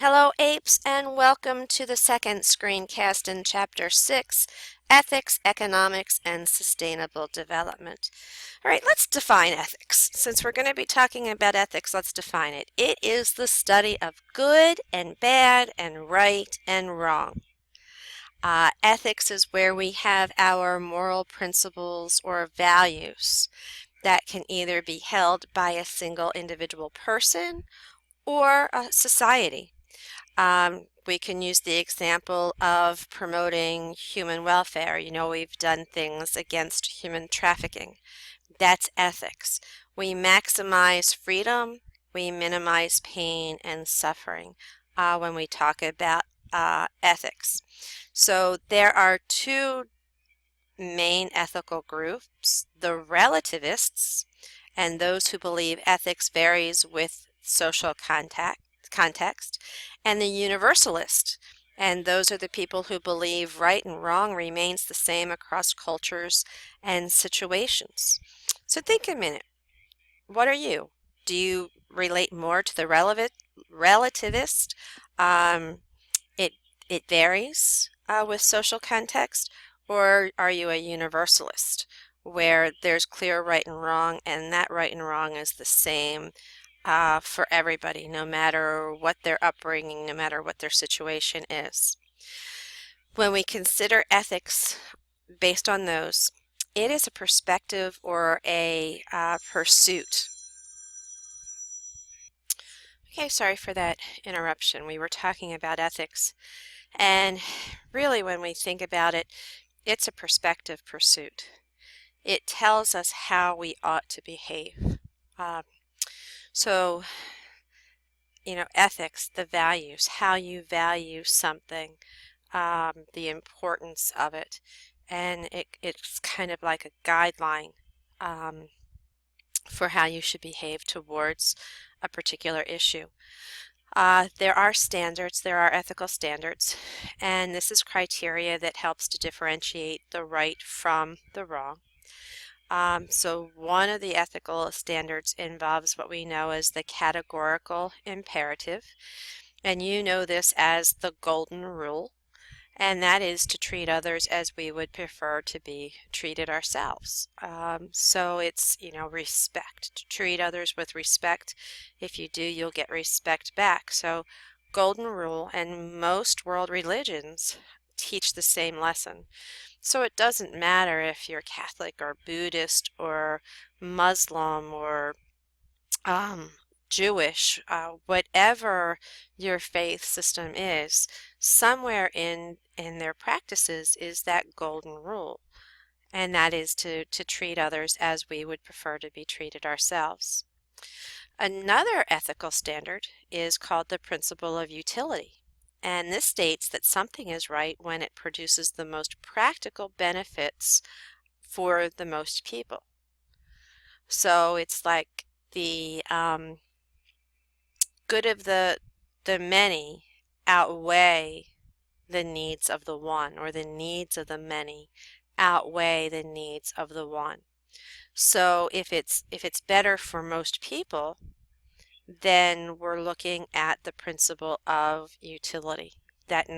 Hello, apes, and welcome to the second screencast in Chapter 6, Ethics, Economics, and Sustainable Development. All right, let's define ethics. Since we're going to be talking about ethics, let's define it. It is the study of good and bad and right and wrong. Ethics is where we have our moral principles or values that can either be held by a single individual person or a society. We can use the example of promoting human welfare. You know, we've done things against human trafficking. That's ethics. We maximize freedom, we minimize pain and suffering when we talk about ethics. So there are two main ethical groups, the relativists and those who believe ethics varies with social context, and the universalist. And those are the people who believe right and wrong remains the same across cultures and situations. So think a minute. What are you? Do you relate more to the relativist? Um, it it varies with social context, or are you a universalist where there's clear right and wrong, and that right and wrong is the same for everybody, no matter what their upbringing, no matter what their situation is? When we consider ethics based on those, it is a perspective or a pursuit. Okay, sorry for that interruption. We were talking about ethics, and really when we think about it, it's a perspective pursuit. It tells us how we ought to behave. Uh, so, ethics, the values, how you value something, the importance of it, and it's kind of like a guideline um, for how you should behave towards a particular issue. There are standards, there are ethical standards, and this is criteria that helps to differentiate the right from the wrong. So one of the ethical standards involves what we know as the categorical imperative, and you know this as the golden rule, and that is to treat others as we would prefer to be treated ourselves. So it's, respect, to treat others with respect. If you do, you'll get respect back. So golden rule, and most world religions teach the same lesson. So it doesn't matter if you're Catholic or Buddhist or Muslim or Jewish, whatever your faith system is, somewhere in their practices is that golden rule, and that is to treat others as we would prefer to be treated ourselves. Another ethical standard is called the principle of utility. And this states that something is right when it produces the most practical benefits for the most people. So it's like the good of the many outweigh the needs of the one, or the needs of the many outweigh the needs of the one. So if it's better for most people, then we're looking at the principle of utility. That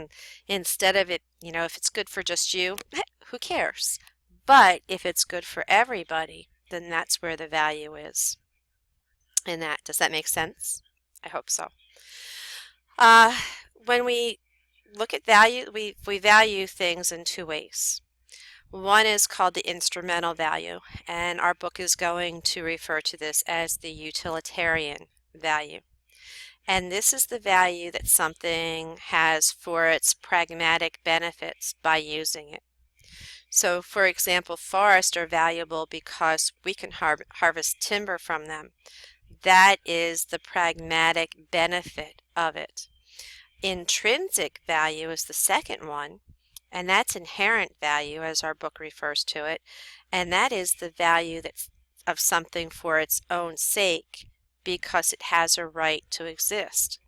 instead of it, if it's good for just you, who cares? But if it's good for everybody, then that's where the value is. And does that make sense? I hope so. When we look at value, we value things in two ways. One is called the instrumental value, and our book is going to refer to this as the utilitarian value. And this is the value that something has for its pragmatic benefits by using it. So, for example, forests are valuable because we can harvest timber from them. That is the pragmatic benefit of it. Intrinsic value is the second one, and that's inherent value, as our book refers to it, and that is the value that's of something for its own sake, because it has a right to exist.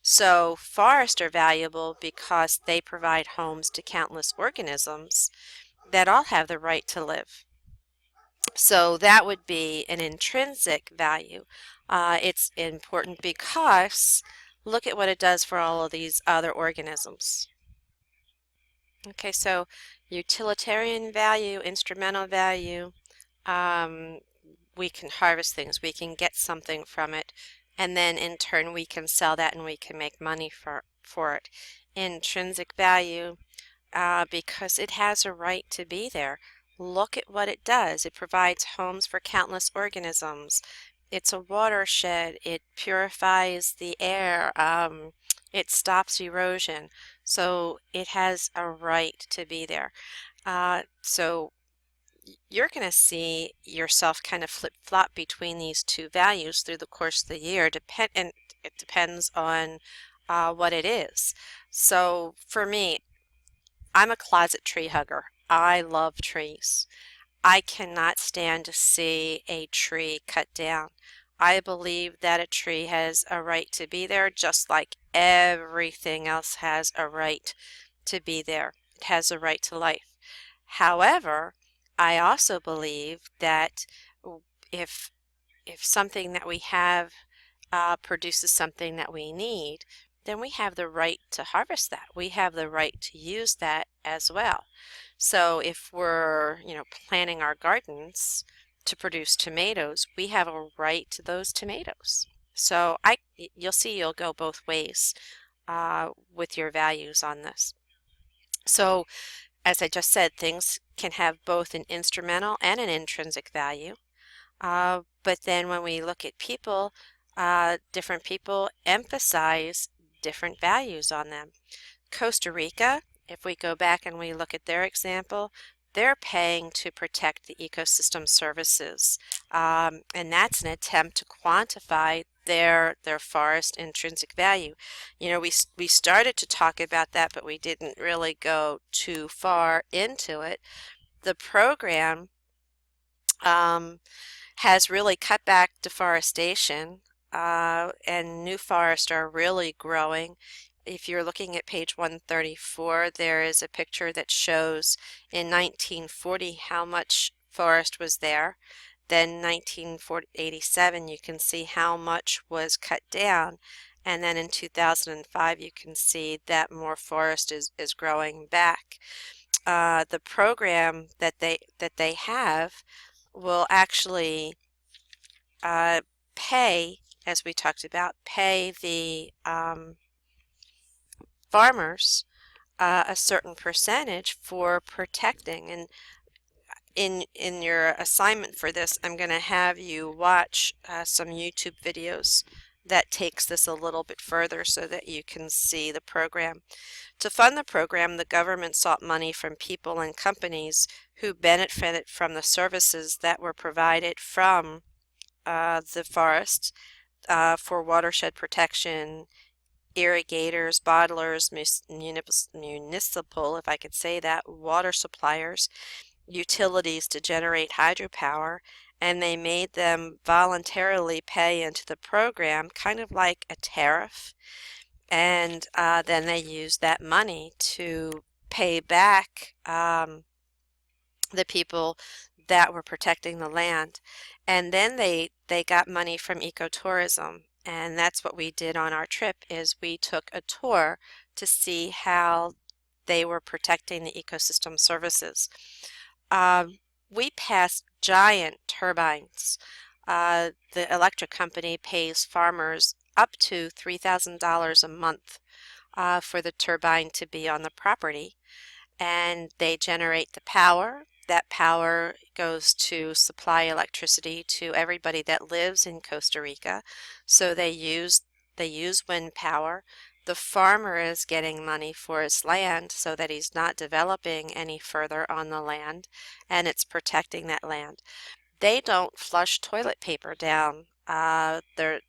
So forests are valuable because they provide homes to countless organisms that all have the right to live. So that would be an intrinsic value. It's important because look at what it does for all of these other organisms. Okay, so utilitarian value, instrumental value, we can harvest things, we can get something from it, and then in turn we can sell that and we can make money for it. Intrinsic value, because it has a right to be there. Look at what it does. It provides homes for countless organisms. It's a watershed. It purifies the air. It stops erosion. So it has a right to be there. So you're going to see yourself kind of flip-flop between these two values through the course of the year, and it depends on what it is. So for me, I'm a closet tree hugger. I love trees. I cannot stand to see a tree cut down. I believe that a tree has a right to be there just like everything else has a right to be there. It has a right to life. However, I also believe that if something that we have produces something that we need, then we have the right to harvest that. We have the right to use that as well. So if we're, planting our gardens to produce tomatoes, we have a right to those tomatoes. So you'll see you'll go both ways with your values on this. So as I just said, things can have both an instrumental and an intrinsic value. But then when we look at people, different people emphasize different values on them. Costa Rica, if we go back and we look at their example, they're paying to protect the ecosystem services, and that's an attempt to quantify their forest intrinsic value. We started to talk about that, but we didn't really go too far into it. The program has really cut back deforestation, and new forests are really growing. If you're looking at page 134, there is a picture that shows in 1940 how much forest was there. Then 1987, you can see how much was cut down. And then in 2005, you can see that more forest is growing back. The program that they have will actually pay, as we talked about, pay the farmers a certain percentage for protecting. And in your assignment for this, I'm going to have you watch some YouTube videos that takes this a little bit further so that you can see the program. To fund the program, the government sought money from people and companies who benefited from the services that were provided from the forest for watershed protection, irrigators, bottlers, municipal, if I could say that, water suppliers, utilities to generate hydropower, and they made them voluntarily pay into the program, kind of like a tariff. And then they used that money to pay back the people that were protecting the land. And then they got money from ecotourism. And that's what we did on our trip, is we took a tour to see how they were protecting the ecosystem services. We passed giant turbines. The electric company pays farmers up to $3,000 a month for the turbine to be on the property, and they generate the power. That power goes to supply electricity to everybody that lives in Costa Rica. So they use wind power. The farmer is getting money for his land so that he's not developing any further on the land, and it's protecting that land. They don't flush toilet paper down their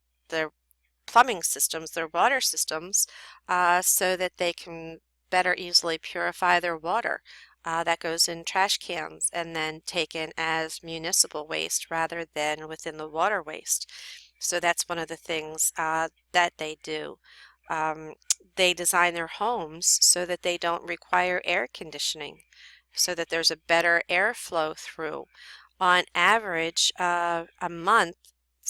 plumbing systems, their water systems, so that they can better easily purify their water. That goes in trash cans and then taken as municipal waste rather than within the water waste. So that's one of the things that they do. They design their homes so that they don't require air conditioning, so that there's a better airflow through. On average, a month,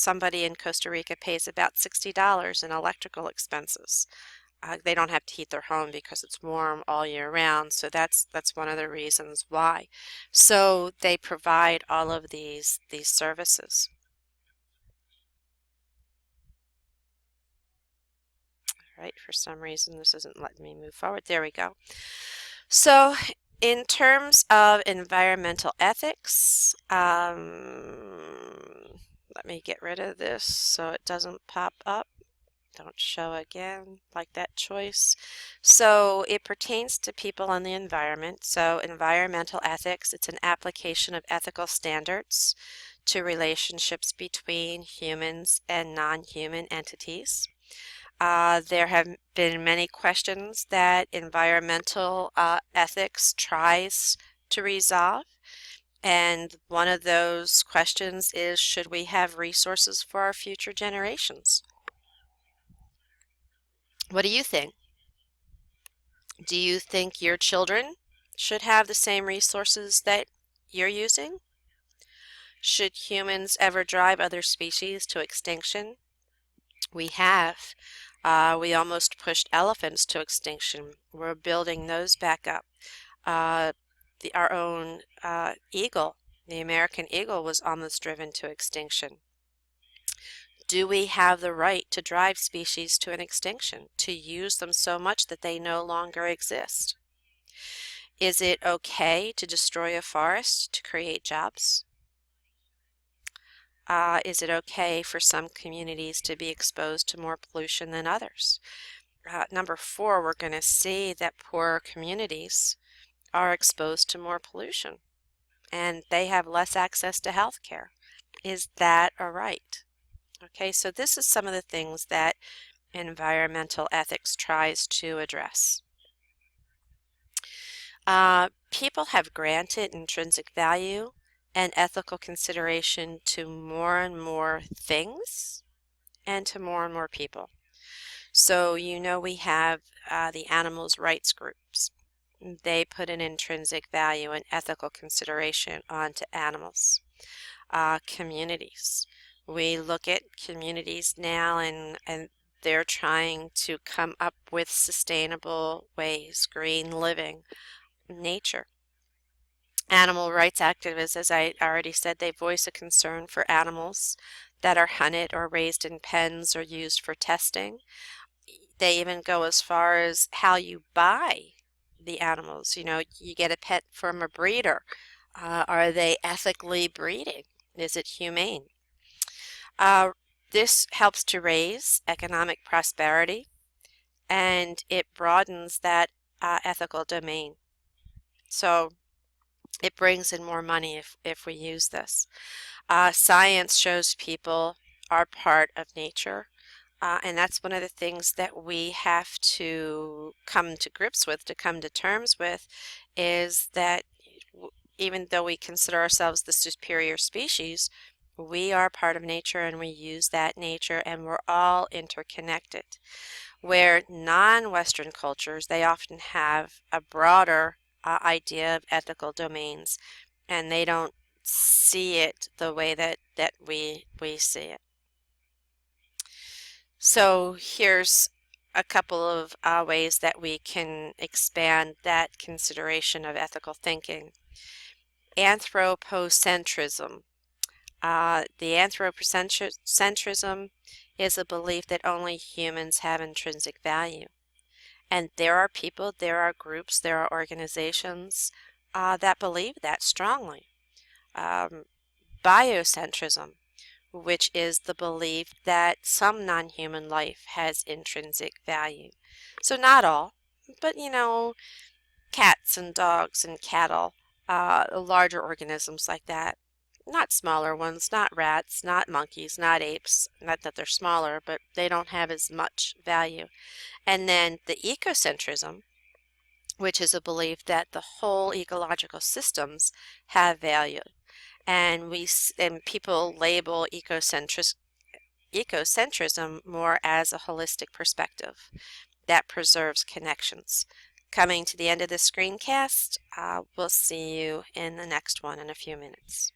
somebody in Costa Rica pays about $60 in electrical expenses. They don't have to heat their home because it's warm all year round, so that's one of the reasons why. So they provide all of these services. All right, for some reason this isn't letting me move forward. There we go. So in terms of environmental ethics, let me get rid of this so it doesn't pop up. Don't show again, like that choice. So it pertains to people and the environment. So environmental ethics, it's an application of ethical standards to relationships between humans and non-human entities. There have been many questions that environmental ethics tries to resolve. And one of those questions is, should we have resources for our future generations? What do you think? Do you think your children should have the same resources that you're using? Should humans ever drive other species to extinction? We have. We almost pushed elephants to extinction. We're building those back up. Our own eagle, the American eagle, was almost driven to extinction. Do we have the right to drive species to an extinction, to use them so much that they no longer exist? Is it okay to destroy a forest to create jobs? Is it okay for some communities to be exposed to more pollution than others? Number 4, we're going to see that poorer communities are exposed to more pollution and they have less access to health care. Is that a right? Okay, so this is some of the things that environmental ethics tries to address. People have granted intrinsic value and ethical consideration to more and more things and to more and more people. So we have the animals' rights groups. They put an intrinsic value and ethical consideration onto animals. Communities. We look at communities now and they're trying to come up with sustainable ways, green living, nature. Animal rights activists, as I already said, they voice a concern for animals that are hunted or raised in pens or used for testing. They even go as far as how you buy the animals. You get a pet from a breeder. Are they ethically breeding? Is it humane? This helps to raise economic prosperity and it broadens that ethical domain. So it brings in more money if we use this. Science shows people are part of nature, and that's one of the things that we have to come to grips with, to come to terms with, is that even though we consider ourselves the superior species, we are part of nature and we use that nature and we're all interconnected. Where non-Western cultures, they often have a broader idea of ethical domains and they don't see it the way that we see it. So here's a couple of ways that we can expand that consideration of ethical thinking. Anthropocentrism. The anthropocentrism is a belief that only humans have intrinsic value. And there are people, there are groups, there are organizations that believe that strongly. Biocentrism, which is the belief that some non-human life has intrinsic value. So not all, but cats and dogs and cattle, larger organisms like that. Not smaller ones, not rats, not monkeys, not apes. Not that they're smaller, but they don't have as much value. And then the ecocentrism, which is a belief that the whole ecological systems have value. And people label ecocentrism more as a holistic perspective that preserves connections. Coming to the end of this screencast, we'll see you in the next one in a few minutes.